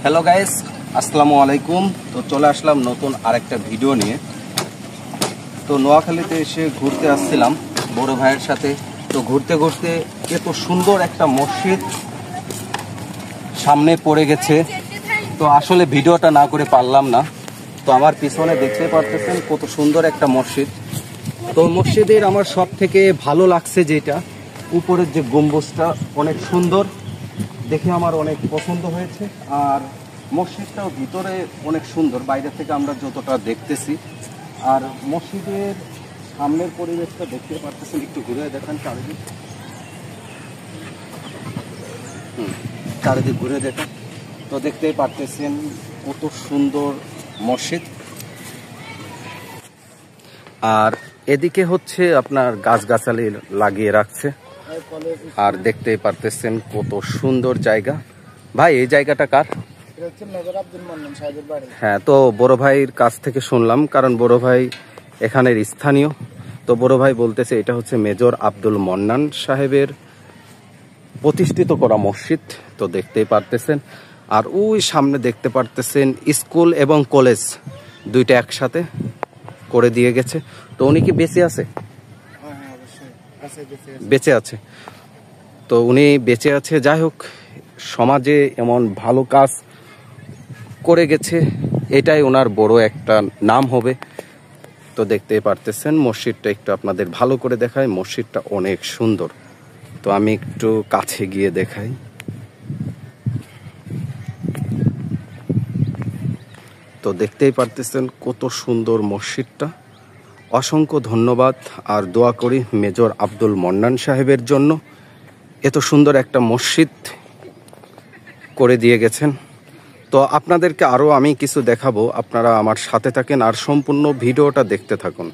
Hello guys, আসসালামু আলাইকুম। তো চলে আসলাম নতুন আরেকটা ভিডিও নিয়ে। তো নোয়াখালীতে এসে ঘুরতে আসছিলাম বড় ভাইয়ের সাথে। তো ঘুরতে ঘুরতে এত সুন্দর একটা মসজিদ সামনে পড়ে গেছে, তো আসলে ভিডিওটা না করে পারলাম না। তো আমার পিছনে দেখতে পারতেছেন কত সুন্দর একটা মসজিদ। তো মসজিদের আমার সব থেকে ভালো লাগছে যেটা উপরের যে গম্বুজটা অনেক সুন্দর, দেখে আমার অনেক পছন্দ হয়েছে। আর মসজিদটাও ভিতরে অনেক সুন্দর, বাইরে থেকে আমরা যতটা দেখতেছি। আর মসজিদের সামনের পরিবেশটা দেখতে পারতেছেন, একটু ঘুরে দেখান চারিদিক। চারিদিক ঘুরে দেখান, তো দেখতেই পারতেছেন কত সুন্দর মসজিদ। আর এদিকে হচ্ছে আপনার গাছগাছালি লাগিয়ে রাখছে। আর দেখতেই পারতেছেন কত সুন্দর জায়গা। ভাই, এই জায়গাটা কার? হ্যাঁ, তো বড় ভাইয়ের কাছ থেকে শুনলাম, কারণ বড় ভাই এখানের স্থানীয়। তো বড় ভাই বলতেছে এটা হচ্ছে মেজর আব্দুল মন্নান সাহেবের প্রতিষ্ঠিত করা মসজিদ। তো দেখতেই পারতেছেন। আর ওই সামনে দেখতে পারতেছেন স্কুল এবং কলেজ দুইটা একসাথে করে দিয়ে গেছে। তো উনি কি বেঁচে আছে? বেঁচে আছে। তো উনি বেঁচে আছে, যাই হোক, সমাজে এমন ভালো কাজ করে গেছে, এটাই ওনার বড় একটা নাম হবে। তো দেখতেই পারতেছেন মসজিদটা একটু আপনাদের ভালো করে দেখায়। মসজিদটা অনেক সুন্দর। তো আমি একটু কাছে গিয়ে দেখাই। তো দেখতেই পারতেছেন কত সুন্দর মসজিদটা। অসংখ্য ধন্যবাদ আর দোয়া করি মেজর আব্দুল মন্নান সাহেবের জন্য। এত সুন্দর একটা মসজিদ করে দিয়ে গেছেন। তো আপনাদেরকে আরও আমি কিছু দেখাবো, আপনারা আমার সাথে থাকেন আর সম্পূর্ণ ভিডিওটা দেখতে থাকুন।